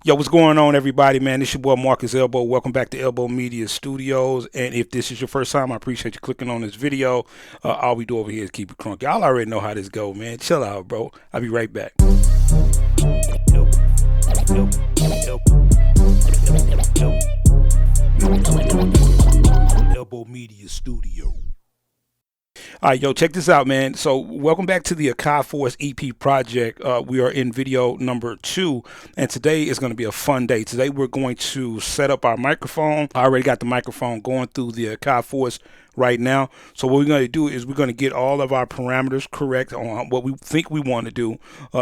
Yo, what's going on, everybody, man? This your boy Marcus Elbow. Welcome back to Elbow Media Studios. And if this is your first time, I appreciate you clicking on this video. All we do over here is keep it crunk. Y'all already know how this go, man. Chill out, bro. I'll be right back. Elbow Media Studio. All right, yo, check this out, man. So, welcome back to the AKAI Force EP project. We are in video number 2, and today is going to be a fun day. Today, we're going to set up our microphone. I already got the microphone going through the AKAI Force right now. So, what we're going to do is we're going to get all of our parameters correct on what we think we want to do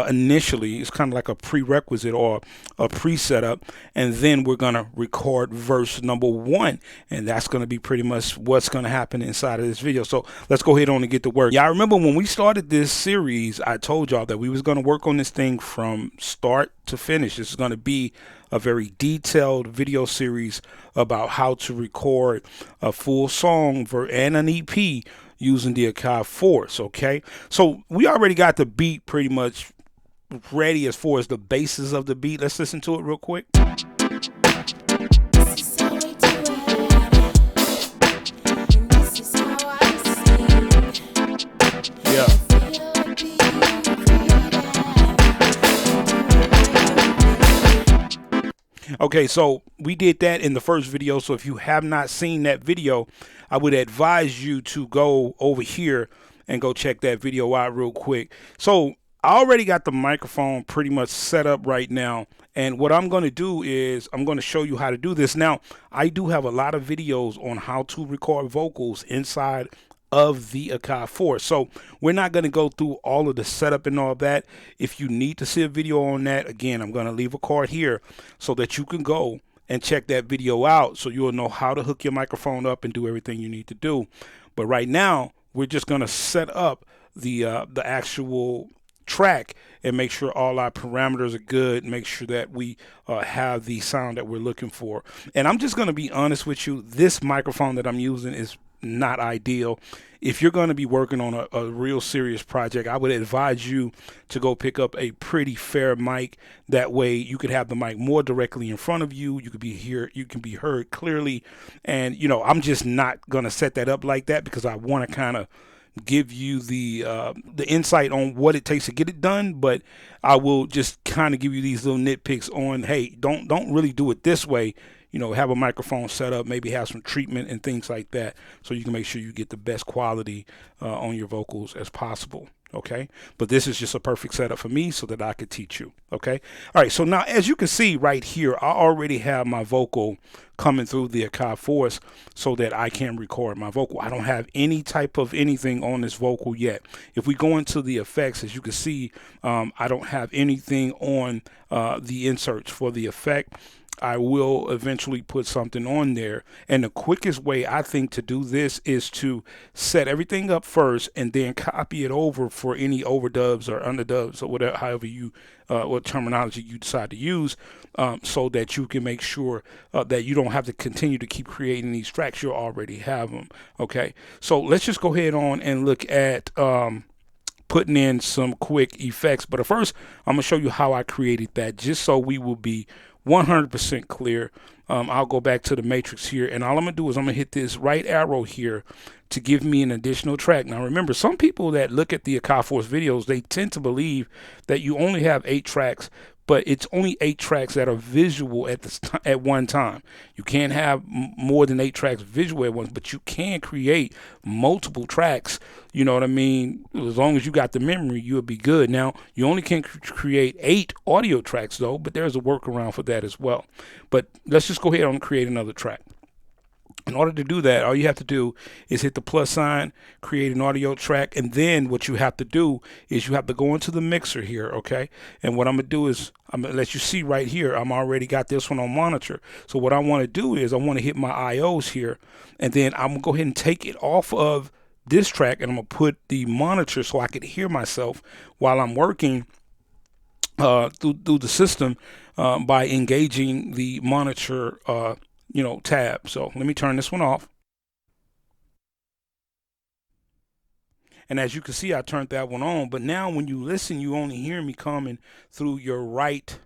initially. It's kind of like a prerequisite or a pre-setup, and then we're going to record verse number 1, and that's going to be pretty much what's going to happen inside of this video. So, let's go ahead on and get to work. Yeah, I remember when we started this series, I told y'all that we was going to work on this thing from start to finish. This is going to be a very detailed video series about how to record a full song and an EP using the AKAI Force. Okay, so we already got the beat pretty much ready as far as the basis of the beat. Let's listen to it real quick. Yeah. Okay, so we did that in the first video. So if you have not seen that video, I would advise you to go over here and go check that video out real quick. So I already got the microphone pretty much set up right now. And what I'm going to do is I'm going to show you how to do this. Now, I do have a lot of videos on how to record vocals inside of the AKAI Force. So we're not going to go through all of the setup and all that. If you need to see a video on that, again, I'm going to leave a card here so that you can go and check that video out so you'll know how to hook your microphone up and do everything you need to do. But right now, we're just going to set up the actual track and make sure all our parameters are good, make sure that we have the sound that we're looking for. And I'm just going to be honest with you, this microphone that I'm using is not ideal. If you're going to be working on a real serious project, I would advise you to go pick up a pretty fair mic. That way you could have the mic more directly in front of you. You could be here, you can be heard clearly. And I'm just not going to set that up like that because I want to kind of give you the insight on what it takes to get it done, but I will just kind of give you these little nitpicks on, hey, don't really do it this way. Have a microphone set up, maybe have some treatment and things like that, so you can make sure you get the best quality on your vocals as possible. Okay, but this is just a perfect setup for me so that I could teach you. Okay, all right. So now, as you can see right here, I already have my vocal coming through the AKAI Force so that I can record my vocal. I don't have any type of anything on this vocal yet. If we go into the effects, as you can see, I don't have anything on the inserts for the effect. I will eventually put something on there. And the quickest way I think to do this is to set everything up first and then copy it over for any overdubs or underdubs or whatever, however you, what terminology you decide to use, so that you can make sure that you don't have to continue to keep creating these tracks. You already have them. Okay. So let's just go ahead on and look at, putting in some quick effects. But first, I'm going to show you how I created that just so we will be 100% clear. I'll go back to the matrix here, and all I'm going to do is I'm going to hit this right arrow here to give me an additional track. Now, remember, some people that look at the AKAI Force videos, they tend to believe that you only have 8 tracks, but it's only 8 tracks that are visual at one time. You can't have more than 8 tracks visual at once, but you can create multiple tracks. You know what I mean? As long as you got the memory, you'll be good. Now, you only can create 8 audio tracks, though, but there's a workaround for that as well. But let's just go ahead and create another track. In order to do that, all you have to do is hit the plus sign, create an audio track, and then what you have to do is you have to go into the mixer here, okay? And what I'm going to do is I'm going to let you see right here, I'm already got this one on monitor. So what I want to do is I want to hit my IOs here, and then I'm going to go ahead and take it off of this track, and I'm going to put the monitor so I can hear myself while I'm working through the system by engaging the monitor tab. So let me turn this one off. And as you can see, I turned that one on. But now when you listen, you only hear me coming through your right,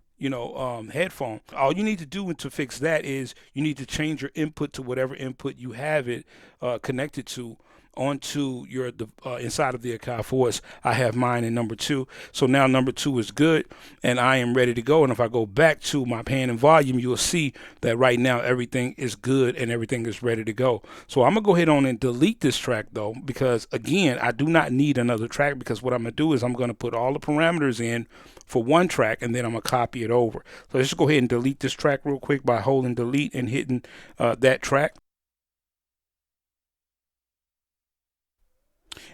headphone. All you need to do to fix that is you need to change your input to whatever input you have it connected to onto your inside of the AKAI Force. I have mine in number 2. So now number 2 is good and I am ready to go. And if I go back to my pan and volume, you'll see that right now everything is good and everything is ready to go. So I'm gonna go ahead on and delete this track though, because again, I do not need another track, because what I'm gonna do is I'm gonna put all the parameters in for one track and then I'm gonna copy it over. So let's just go ahead and delete this track real quick by holding delete and hitting that track.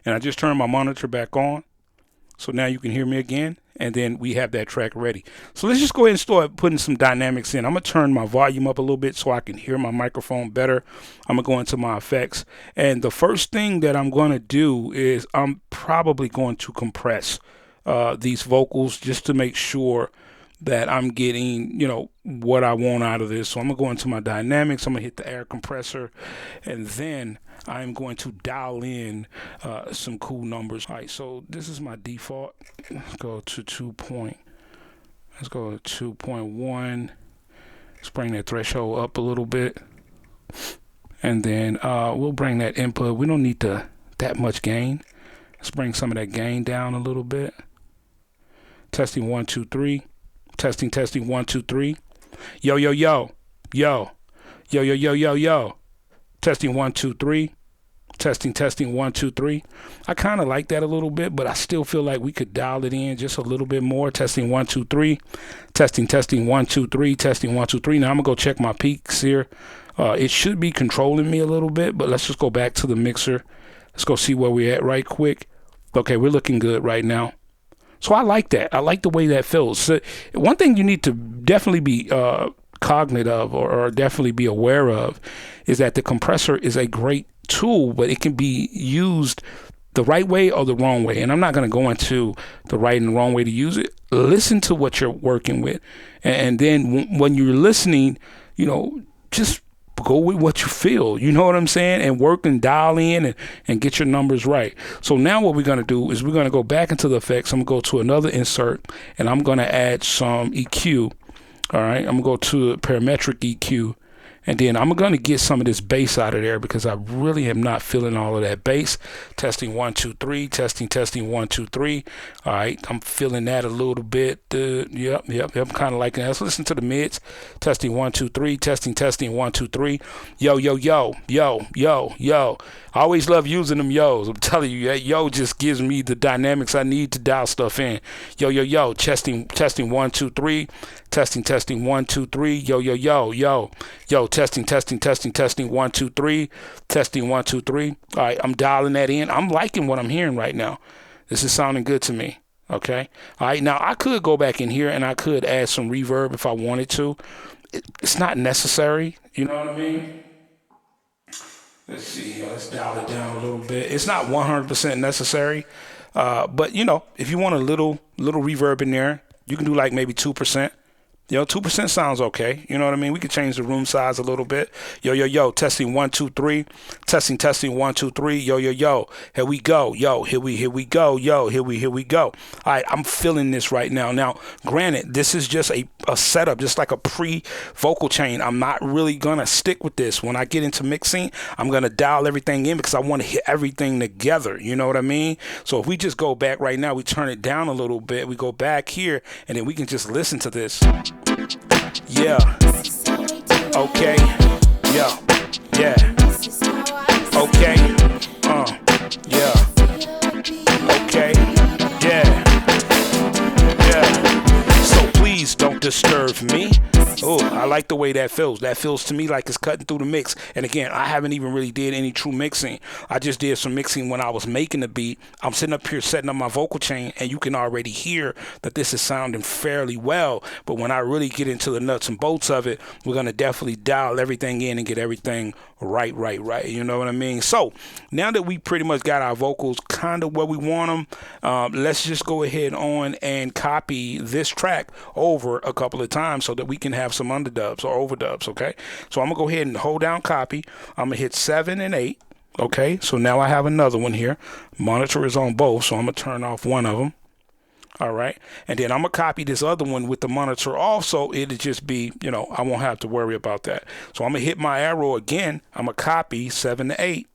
And I just turned my monitor back on. So now you can hear me again. And then we have that track ready. So let's just go ahead and start putting some dynamics in. I'm going to turn my volume up a little bit so I can hear my microphone better. I'm going to go into my effects. And the first thing that I'm going to do is I'm probably going to compress these vocals just to make sure that I'm getting, what I want out of this. So I'm going to go into my dynamics. I'm going to hit the air compressor. And then I'm going to dial in some cool numbers. All right, so this is my default. Let's go to 2.1. Let's bring that threshold up a little bit. And then we'll bring that input. We don't need that much gain. Let's bring some of that gain down a little bit. Testing 1 2 3. Testing 1 2 3. Yo yo yo yo yo yo yo yo yo. Testing 1 2 3. Testing 1 2 3. I kind of like that a little bit, but I still feel like we could dial it in just a little bit more. Testing 1 2 3. Testing 1 2 3. Testing 1 2 3. Now I'm gonna go check my peaks here. It should be controlling me a little bit, but let's just go back to the mixer. Let's go see where we're at right quick. Okay, we're looking good right now. So I like that. I like the way that feels. So one thing you need to definitely be cognizant of or definitely be aware of is that the compressor is a great tool, but it can be used the right way or the wrong way. And I'm not going to go into the right and the wrong way to use it. Listen to what you're working with. And then when you're listening, just go with what you feel, you know what I'm saying, and work and dial in and get your numbers right. So now what we're going to do is we're going to go back into the effects. I'm going to go to another insert and I'm going to add some EQ. All right, I'm going to go to parametric EQ. And then I'm going to get some of this bass out of there because I really am not feeling all of that bass. Testing 1 2 3. Testing 1 2 3. All right, I'm feeling that a little bit. Yep. I'm kind of liking that. Let's listen to the mids. Testing 1 2 3. Testing 1 2 3. Yo yo yo yo yo yo. I always love using them yo's. I'm telling you, that yo just gives me the dynamics I need to dial stuff in. Yo yo yo. Testing 1 2 3. Testing 1 2 3. Yo yo yo yo yo. Testing 1 2 3. Testing 1 2 3. All right, I'm dialing that in. I'm liking what I'm hearing right now. This is sounding good to me. Okay. All right, now I could go back in here and I could add some reverb if I wanted to. It's not necessary. You know what I mean? Let's see. Let's dial it down a little bit. It's not 100% necessary, but if you want a little reverb in there, you can do like maybe 2%. 2% sounds okay. You know what I mean? We could change the room size a little bit. Yo, yo, yo. Testing 1 2 3. Testing 1 2 3. Yo, yo, yo. Here we go. Yo, here we go. Yo, here we go. All right, I'm feeling this right now. Now, granted, this is just a setup, just like a pre-vocal chain. I'm not really gonna stick with this. When I get into mixing, I'm gonna dial everything in because I want to hit everything together. You know what I mean? So if we just go back right now, we turn it down a little bit. We go back here, and then we can just listen to this. Yeah. Okay. Yeah. Yeah. Okay. Yeah. Okay. Yeah. Yeah. So please don't disturb me. Oh, I like the way that feels. That feels to me like it's cutting through the mix. And again, I haven't even really did any true mixing. I just did some mixing when I was making the beat. I'm sitting up here setting up my vocal chain, and you can already hear that this is sounding fairly well. But when I really get into the nuts and bolts of it, we're going to definitely dial everything in and get everything right. You know what I mean? So now that we pretty much got our vocals kind of where we want them, let's just go ahead on and copy this track over a couple of times so that we can have some underdubs or overdubs. Okay, so I'm gonna go ahead and hold down copy. I'm gonna hit 7 and 8. Okay, so now I have another one here. Monitor is on both, so I'm gonna turn off one of them. All right. And then I'm going to copy this other one with the monitor off, so it'll just be, I won't have to worry about that. So I'm going to hit my arrow again. I'm going to copy 7 to 8.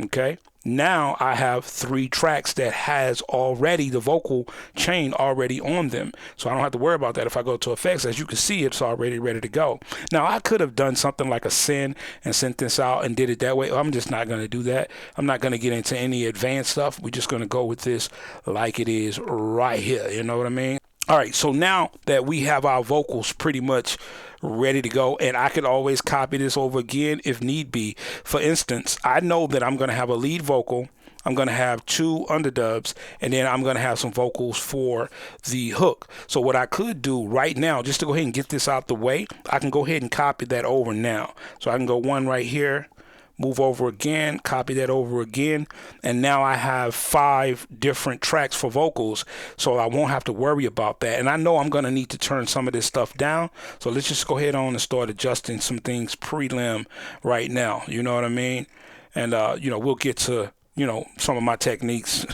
Okay. Now I have 3 tracks that has already the vocal chain already on them. So I don't have to worry about that. If I go to effects, as you can see, it's already ready to go. Now I could have done something like a send and sent this out and did it that way. I'm just not going to do that. I'm not going to get into any advanced stuff. We're just going to go with this like it is right here. You know what I mean? All right, so now that we have our vocals pretty much ready to go, and I could always copy this over again if need be. For instance, I know that I'm going to have a lead vocal, I'm going to have 2 underdubs, and then I'm going to have some vocals for the hook. So what I could do right now, just to go ahead and get this out the way, I can go ahead and copy that over now. So I can go one right here, move over again, copy that over again, and now I have 5 different tracks for vocals, so I won't have to worry about that. And I know I'm going to need to turn some of this stuff down, so let's just go ahead on and start adjusting some things prelim right now. You know what I mean? And we'll get to some of my techniques.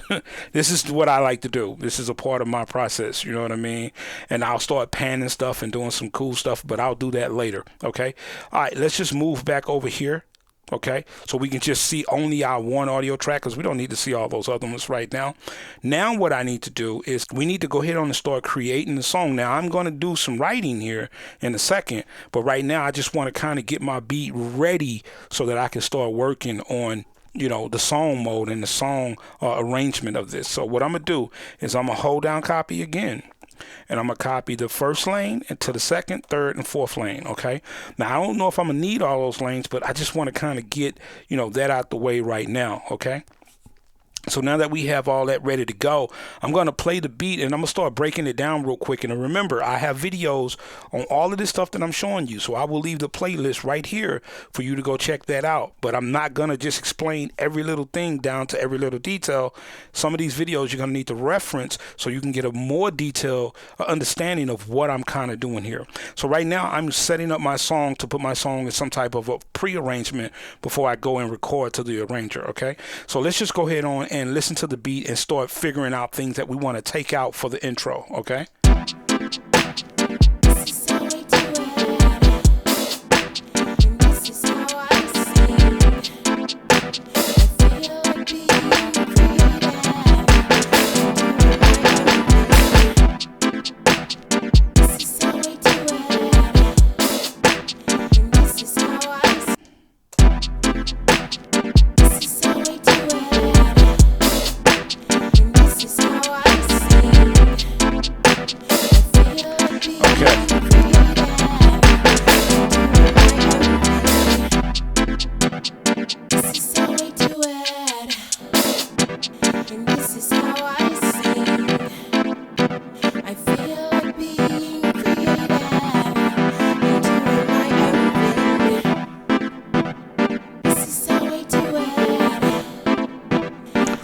This is what I like to do. This is a part of my process, you know what I mean? And I'll start panning stuff and doing some cool stuff, but I'll do that later. Okay. All right, let's just move back over here. Okay, so we can just see only our one audio track, because we don't need to see all those other ones right now. Now what I need to do is we need to go ahead on and start creating the song. Now I'm going to do some writing here in a second, but right now I just want to kind of get my beat ready so that I can start working on the song mode and the song arrangement of this. So what I'm going to do is I'm going to hold down copy again. And I'm going to copy the first lane into the second, third, and fourth lane, okay? Now, I don't know if I'm going to need all those lanes, but I just want to kind of get, that out the way right now, okay? So now that we have all that ready to go, I'm going to play the beat and I'm going to start breaking it down real quick. And remember, I have videos on all of this stuff that I'm showing you. So I will leave the playlist right here for you to go check that out. But I'm not going to just explain every little thing down to every little detail. Some of these videos you're going to need to reference so you can get a more detailed understanding of what I'm kind of doing here. So right now I'm setting up my song to put my song in some type of a pre-arrangement before I go and record to the arranger, okay? So let's just go ahead on and listen to the beat and start figuring out things that we want to take out for the intro, okay?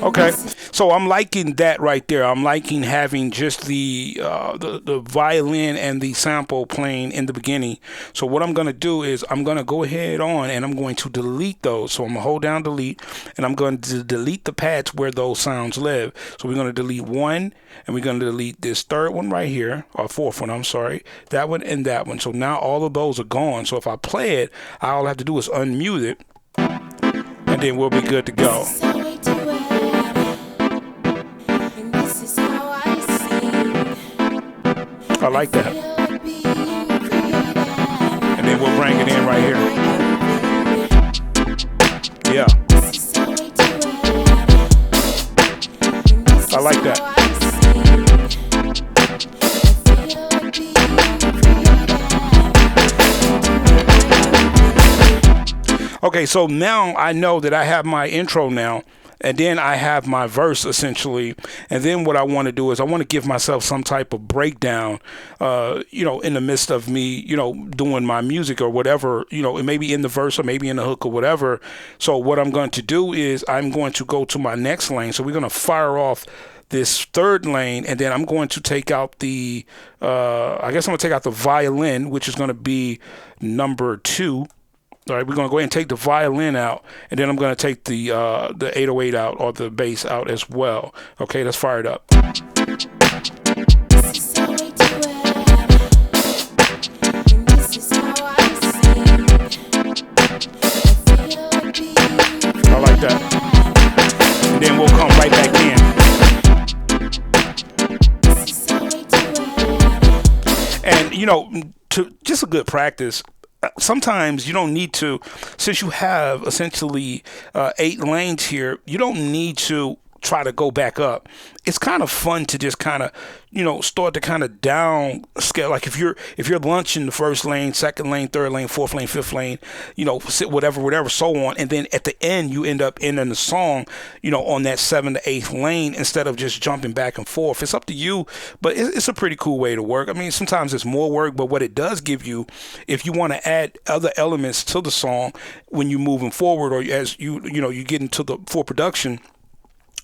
Okay, so I'm liking that right there. I'm liking having just the violin and the sample playing in the beginning. So what I'm going to do is I'm going to go ahead on and I'm going to delete those. So I'm going to hold down delete and I'm going to delete the pads where those sounds live. So we're going to delete one and we're going to delete this third one right here, or fourth one, I'm sorry, that one and that one. So now all of those are gone. So if I play it, all I have to do is unmute it and then we'll be good to go. I like that. And then we'll bring it in right here. Yeah. I like that. Okay, so now I know that I have my intro now. And then I have my verse essentially. And then what I want to do is I want to give myself some type of breakdown, in the midst of me, doing my music or whatever, it may be in the verse or maybe in the hook or whatever. So what I'm going to do is I'm going to go to my next lane. So we're going to fire off this third lane, and then I'm going to take out the, I guess I'm going to take out the violin, which is going to be number 2. All right, we're gonna go ahead and take the violin out, and then I'm gonna take the 808 out, or the bass out as well. Okay, let's fire it up. I like that. And then we'll come right back in. And you know, to just a good practice. Sometimes you don't need to, since you have essentially 8 lanes here, you don't need to try to go back up. It's kind of fun to just kind of, you know, start to kind of down scale. Like if you're launching the first lane, second lane, third lane, fourth lane, fifth lane, you know, whatever, so on. And then at the end, you end up ending the song, you know, on that 7th to 8th lane instead of just jumping back and forth. It's up to you, but it's a pretty cool way to work. I mean, sometimes it's more work, but what it does give you, if you want to add other elements to the song when you're moving forward, or as you get into the full production,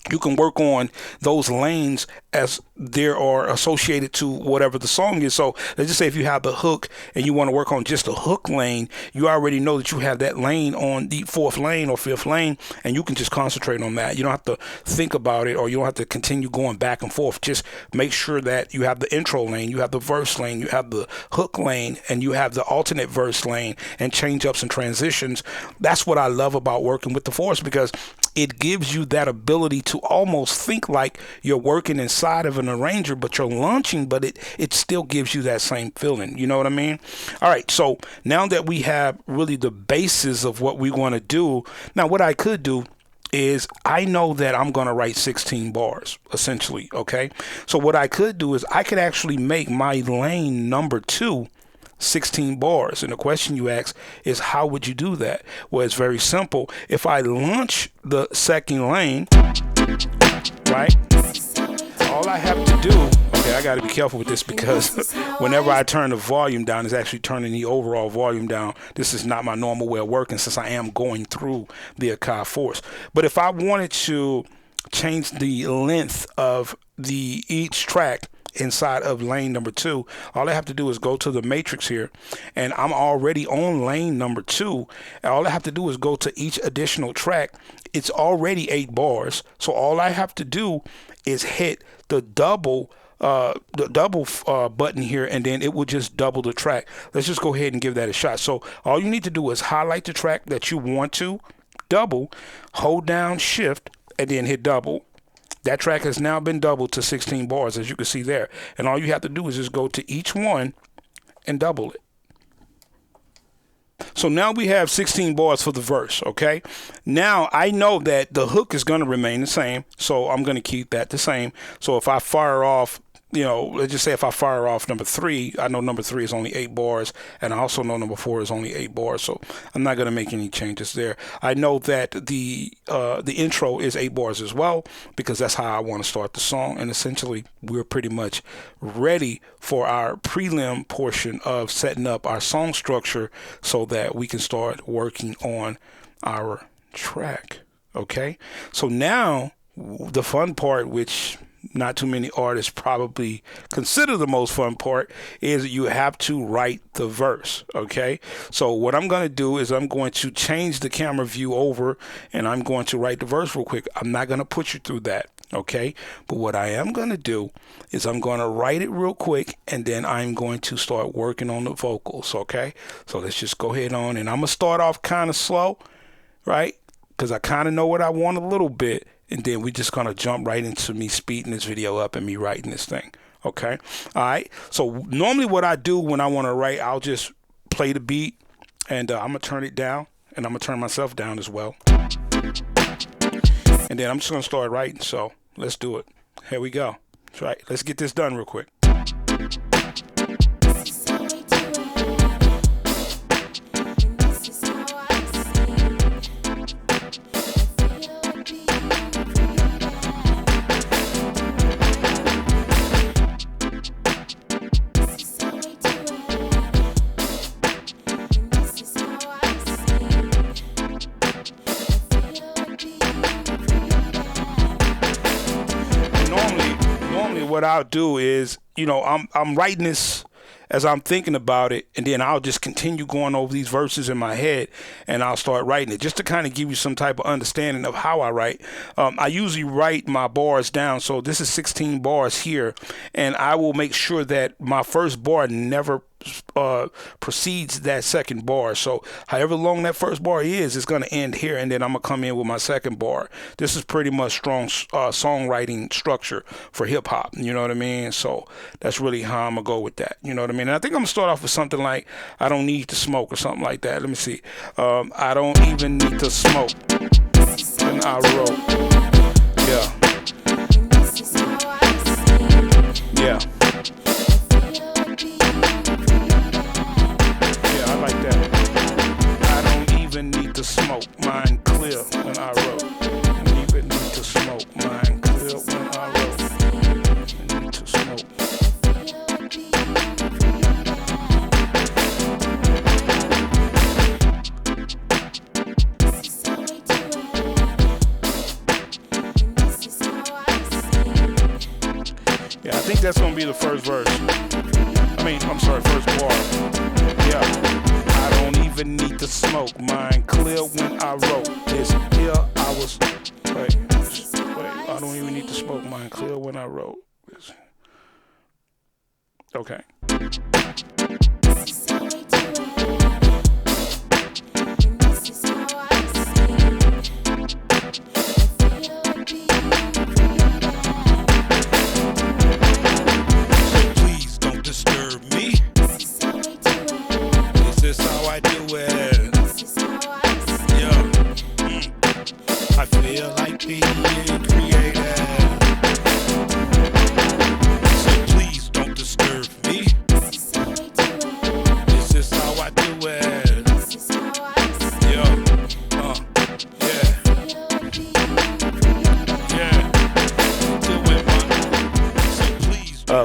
you can work on those lanes as they are associated to whatever the song is. So let's just say if you have the hook and you want to work on just the hook lane, you already know that you have that lane on the 4th lane or 5th lane, and you can just concentrate on that. You don't have to think about it, or you don't have to continue going back and forth. Just make sure that you have the intro lane, you have the verse lane, you have the hook lane, and you have the alternate verse lane, and change ups and transitions. That's what I love about working with the Force, because it gives you that ability to almost think like you're working inside of an arranger, but you're launching, but it still gives you that same feeling. You know what I mean? All right, so now that we have really the basis of what we want to do, now what I could do is, I know that I'm going to write 16 bars, essentially, okay? So what I could do is I could actually make my lane number 2 16 bars. And the question you ask is, how would you do that? Well, it's very simple. If I launch the second lane, right, all I have to do, okay, I got to be careful with this, because whenever I turn the volume down, it's actually turning the overall volume down. This is not my normal way of working, since I am going through the AKAI Force. But if I wanted to change the length of each track inside of lane number 2, all I have to do is go to the matrix here, and I'm already on lane number 2. And all I have to do is go to each additional track. It's already 8 bars, so all I have to do is hit the double button here, and then it will just double the track. Let's just go ahead and give that a shot. So all you need to do is highlight the track that you want to double, hold down shift, and then hit double. That track has now been doubled to 16 bars, as you can see there. And all you have to do is just go to each one and double it. So now we have 16 bars for the verse, okay? Now I know that the hook is going to remain the same, so I'm going to keep that the same. So if I fire off, you know, let's just say if I fire off number 3, I know number 3 is only 8 bars, and I also know number 4 is only 8 bars, so I'm not going to make any changes there. I know that the intro is 8 bars as well, because that's how I want to start the song, and essentially we're pretty much ready for our prelim portion of setting up our song structure so that we can start working on our track, okay? So now the fun part, which not too many artists probably consider the most fun part, is you have to write the verse, okay? So what I'm going to do is I'm going to change the camera view over, and I'm going to write the verse real quick. I'm not going to put you through that, okay? But what I am going to do is I'm going to write it real quick, and then I'm going to start working on the vocals, okay? So let's just go ahead on, and I'm going to start off kind of slow, right? Because I kind of know what I want a little bit. And then we're just going to jump right into me speeding this video up and me writing this thing. Okay. All right. So normally what I do when I want to write, I'll just play the beat, and I'm going to turn it down, and I'm going to turn myself down as well. And then I'm just going to start writing. So let's do it. Here we go. That's right. Let's get this done real quick. What I'll do is, you know, I'm writing this as I'm thinking about it, and then I'll just continue going over these verses in my head, and I'll start writing it just to kind of give you some type of understanding of how I write. I usually write my bars down, so this is 16 bars here, and I will make sure that my first bar never precedes that second bar. So however long that first bar is, it's going to end here, and then I'm going to come in with my second bar. This is pretty much strong songwriting structure for hip hop. You know what I mean? So that's really how I'm going to go with that. You know what I mean? And I think I'm going to start off with something like, I don't need to smoke, or something like that. Let me see. I don't even need to smoke. And I wrote. Yeah. Yeah. Need to smoke, mind clear when I wrote. Even need to smoke, mind clear when I wrote. Need to smoke. Yeah, I think that's gonna be the first verse. I'm sorry, first bar. Yeah. I don't even need to smoke, mind clear when I wrote this. Here I was. Wait, I don't even need to smoke, mind clear when I wrote this. Okay.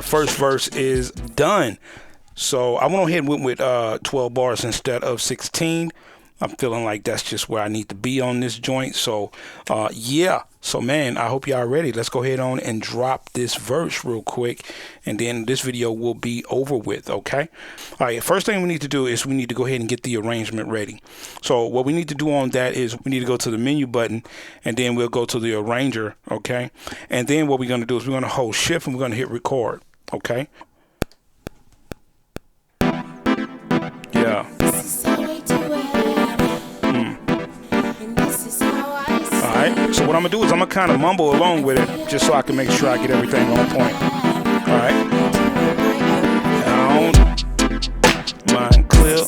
First verse is done. So I went ahead and went with 12 bars instead of 16. I'm feeling like that's just where I need to be on this joint. So yeah. So man, I hope y'all ready. Let's go ahead on and drop this verse real quick, and then this video will be over with. Okay. All right. First thing we need to do is we need to go ahead and get the arrangement ready. So what we need to do on that is we need to go to the menu button, and then we'll go to the arranger. Okay. And then what we're going to do is we're going to hold shift and we're going to hit record. Okay. Yeah. Alright, so what I'm going to do is I'm going to kind of mumble along with it just so I can make sure I get everything on point. Alright. Down. Mind clear.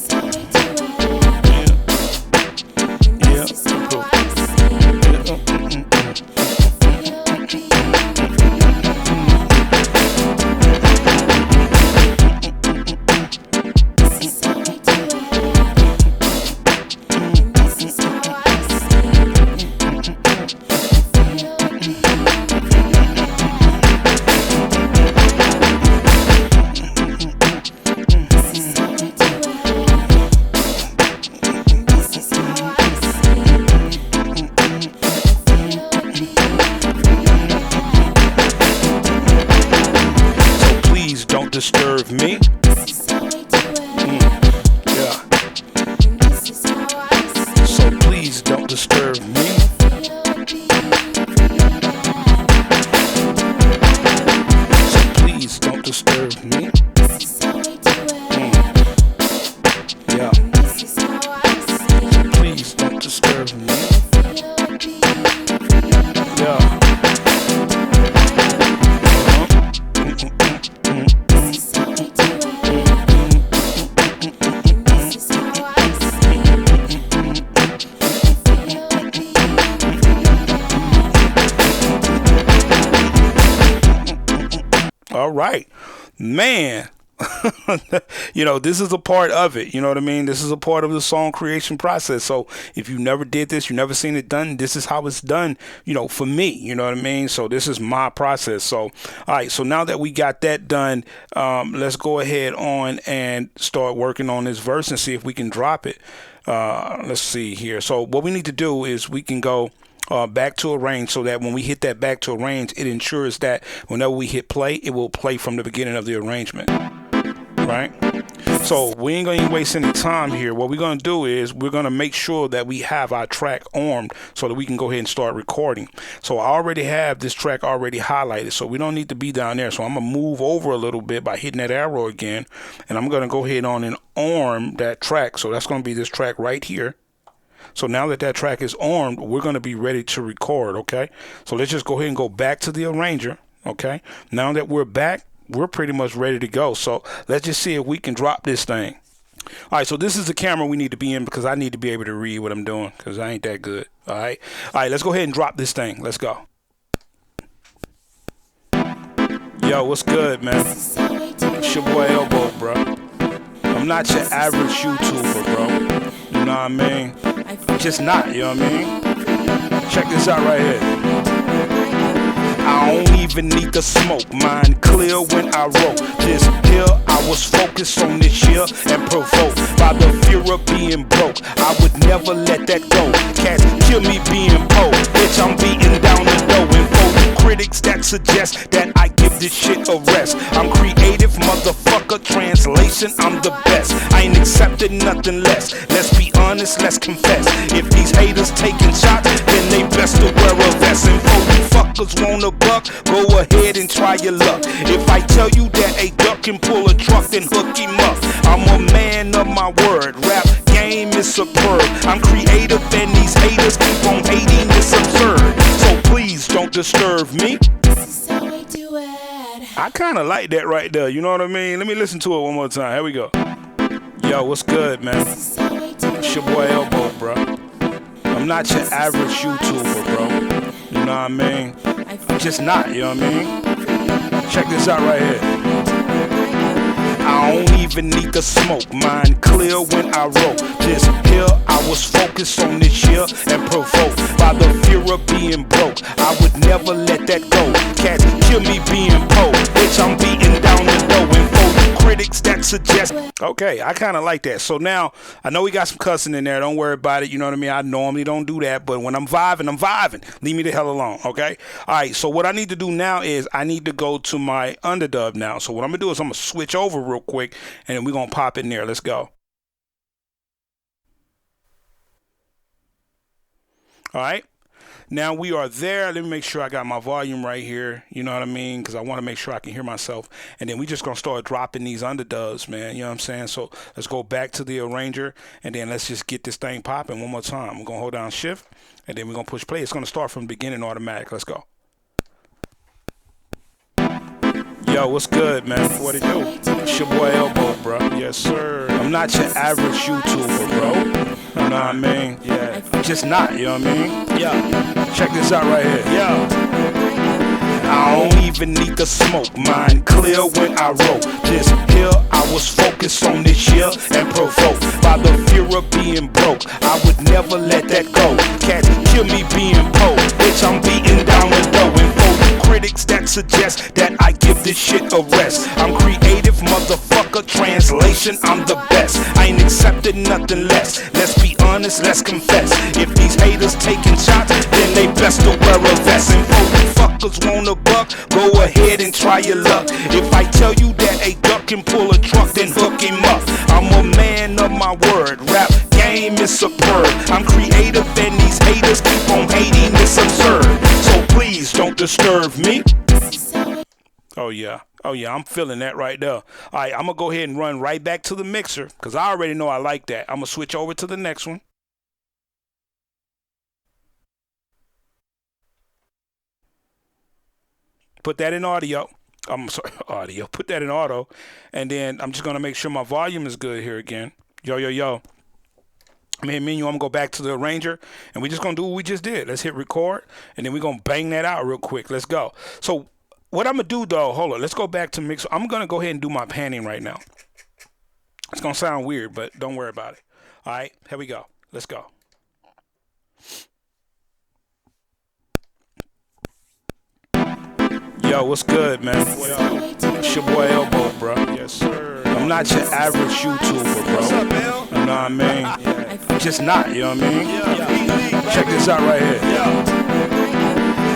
Yeah. Disturb me. Yeah. So please don't disturb me. So please don't disturb me. Yeah. So please don't disturb me. Yeah. All right, man. You know, this is a part of it. You know what I mean? This is a part of the song creation process. So if you never did this, you never seen it done, this is how it's done, you know, for me. You know what I mean? So this is my process. So, all right. So now that we got that done, let's go ahead on and start working on this verse and see if we can drop it. Let's see here. So what we need to do is we can go back to arrange, so that when we hit that back to arrange, it ensures that whenever we hit play, it will play from the beginning of the arrangement. right? So we ain't gonna even waste any time here. What we're gonna do is we're gonna make sure that we have our track armed so that we can go ahead and start recording. So I already have this track already highlighted, so we don't need to be down there. So I'm gonna move over a little bit by hitting that arrow again, and I'm gonna go ahead on and arm that track. So that's gonna be this track right here. So now that that track is armed, we're gonna be ready to record, okay? So let's just go ahead and go back to the arranger, okay? Now that we're back, we're pretty much ready to go. So let's just see if we can drop this thing. All right, so this is the camera we need to be in because I need to be able to read what I'm doing because I ain't that good. All right, let's go ahead and drop this thing. Let's go. Yo, what's good, man? It's your boy Elbow, bro. I'm not your average YouTuber, bro. You know what I mean? Just not, you know what I mean? Check this out right here. I don't even need to smoke, mind clear when I wrote this here. I was focused on this year and provoked by the fear of being broke. I would never let that go. Cats kill me being poor. Bitch, I'm beating down the door. And for the critics that suggest that I give this shit a rest, I'm creative, motherfucker. Translation, I'm the best. I ain't accepting nothing less. Let's be honest, let's confess. If these haters taking shots, then they best to wear a vest. And for you fuckers wanna buck, go ahead and try your luck. If I tell you that a duck can pull a truck, then hook him up. I'm a man of my word. Rap game is superb. I'm creative and these haters keep on hating. It's absurd. So please don't disturb me. This is how we do it. I kind of like that right there. You know what I mean? Let me listen to it one more time. Here we go. Yo, what's good, man? It's your boy Elbow, bro. I'm not your average YouTuber, bro. You know what I mean? Just not, you know what I mean? Check this out right here. I don't even need to smoke, mind clear when I wrote this here. I was focused on this year and provoked by the fear of being broke. I would never let that go. Cats kill me being poor. Bitch, I'm beating down the door. And for the critics that suggest. Okay, I kind of like that. So now I know we got some cussing in there. Don't worry about it. You know what I mean? I normally don't do that, but when I'm vibing, I'm vibing. Leave me the hell alone, okay? All right, so what I need to do now is I need to go to my Underdub now. So what I'm going to do is I'm going to switch over real quick, and then we're going to pop in there. Let's go. All right. Now we are there. Let me make sure I got my volume right here. You know what I mean? Because I want to make sure I can hear myself. And then we just going to start dropping these underdubs, man. You know what I'm saying? So let's go back to the arranger, and then let's just get this thing popping one more time. We're going to hold down shift, and then we're going to push play. It's going to start from the beginning automatic. Let's go. Yo, what's good, man? What it do? It's your boy Elbow, bro. Yes, sir. I'm not your average YouTuber, bro. You know what I mean? Yeah. Just not, you know what I mean? Yeah. Check this out right here. Yeah. I don't even need to smoke, mind clear when I wrote this here. I was focused on this year and provoked by the fear of being broke. I would never let that go. Cats kill me being poor. Bitch, I'm beating down the door. And for the critics that suggest that I give this shit a rest, I'm creative, motherfucker. Translation, I'm the best. I ain't accepting nothing less. Let's be honest, let's confess. If these haters taking shots, then they best to wear a vest. And for you fuckers wanna buck, go ahead and try your luck. If I tell you that a duck can pull a truck, then hook him up. I'm a man of my word. Rap game is superb. I'm creative and these haters keep on hating. It's absurd. So please don't disturb me. Oh yeah. Oh yeah, I'm feeling that right there. All right, I'm gonna go ahead and run right back to the mixer because I already know I like that. I'm gonna switch over to the next one. Put that in audio. I'm sorry, audio. Put that in auto. And then I'm just gonna make sure my volume is good here again. Yo, yo, yo. I'm in menu. I'm gonna go back to the arranger and we're just gonna do what we just did. Let's hit record and then we're gonna bang that out real quick. Let's go. So what I'm gonna do though, hold on, let's go back to mix. I'm gonna go ahead and do my panning right now. It's gonna sound weird, but don't worry about it. All right, here we go. Let's go. Yo, what's good, man? It's your boy Elbow, bro. Yes, sir. I'm not your average YouTuber, bro. What's up, Bill? You know what I mean? Yeah. Just not, you know what I mean? Yeah. Check this out right here. Yeah.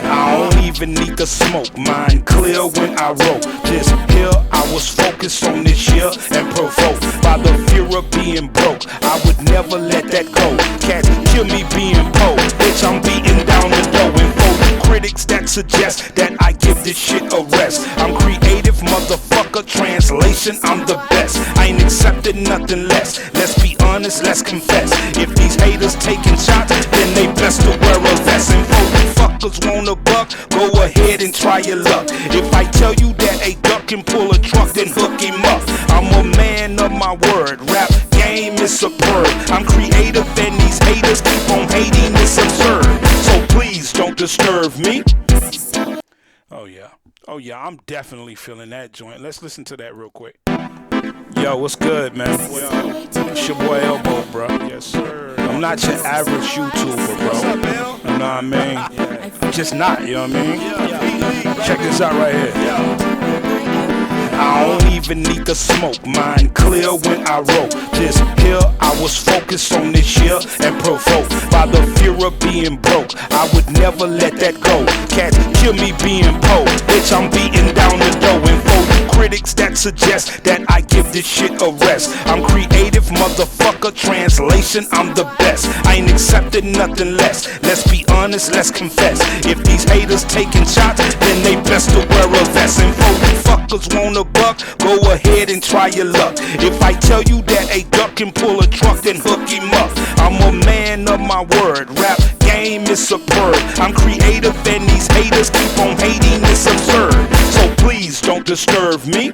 I don't even need to smoke, mind clear when I wrote this here. I was focused on this year and provoked by the fear of being broke. I would never let that go. Cats kill me being poor. Bitch, I'm beating down the door. And for you critics that suggest that I give this shit a rest, I'm creative, motherfucker. Translation, I'm the best. I ain't accepting nothing less. Let's be honest, let's confess. If these haters taking shots, then they best to wear a vest. And for you fuckers want a buck, go ahead and try your luck. If I tell you that a duck can pull a truck, then hook him up. I'm a man of my word. Rap game is superb. I'm creative and these haters keep on hating. It's absurd. So please don't disturb me. Oh yeah. Oh yeah, I'm definitely feeling that joint. Let's listen to that real quick. Yo, what's good, man? It's your boy Elbow, bro. Yes, sir. I'm not your average YouTuber, bro. You know what I mean? I'm just not, you know what I mean? Check this out right here. I don't even need to smoke, mind clear when I wrote this here. I was focused on this year and provoked by the fear of being broke. I would never let that go. Cats kill me being poor. Bitch, I'm beating down the door. And for you critics that suggest that I give this shit a rest, I'm creative, motherfucker. Translation, I'm the best. I ain't accepting nothing less. Let's be honest, let's confess. If these haters taking shots, then they best to wear a vest. And for you fuckers want a buck, go ahead and try your luck. If I tell you that a duck can pull a truck, then hook him up. I'm a man of my word. Rap game is superb. I'm creative and these haters keep on hating. It's absurd. So please don't disturb me.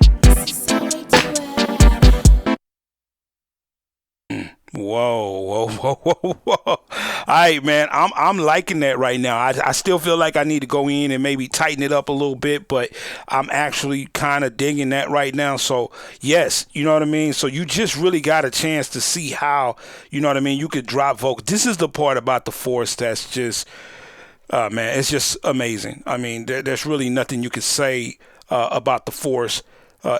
Whoa. Alright, man, I'm liking that right now. I still feel like I need to go in and maybe tighten it up a little bit, but I'm actually kind of digging that right now. So yes, you know what I mean? So you just really got a chance to see how, you know what I mean, you could drop vocals. This is the part about the Force that's just man, it's just amazing. I mean, there's really nothing you could say about the Force.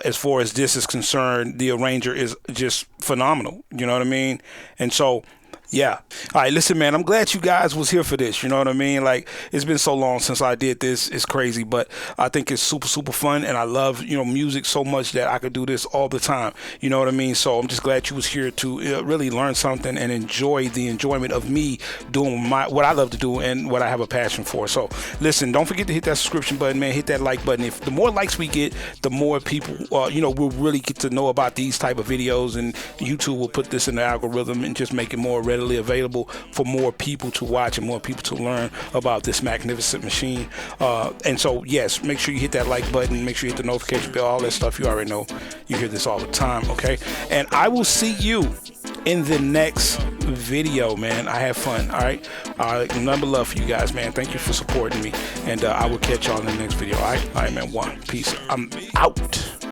As far as this is concerned, the arranger is just phenomenal. You know what I mean? And so, yeah. All right, listen, man, I'm glad you guys was here for this. You know what I mean? Like, it's been so long since I did this. It's crazy, but I think it's super, super fun. And I love, you know, music so much that I could do this all the time. You know what I mean? So I'm just glad you was here to really learn something and enjoy the enjoyment of me doing what I love to do and what I have a passion for. So listen, don't forget to hit that subscription button, man. Hit that like button. If the more likes we get, the more people, you know, will really get to know about these type of videos, and YouTube will put this in the algorithm and just make it more readily available for more people to watch and more people to learn about this magnificent machine. And so yes, make sure you hit that like button, make sure you hit the notification bell, all that stuff. You already know, you hear this all the time. Okay, and I will see you in the next video, man. I have fun. All right, number love for you guys, man. Thank you for supporting me, and I will catch y'all in the next video. All right, man. One peace. I'm out.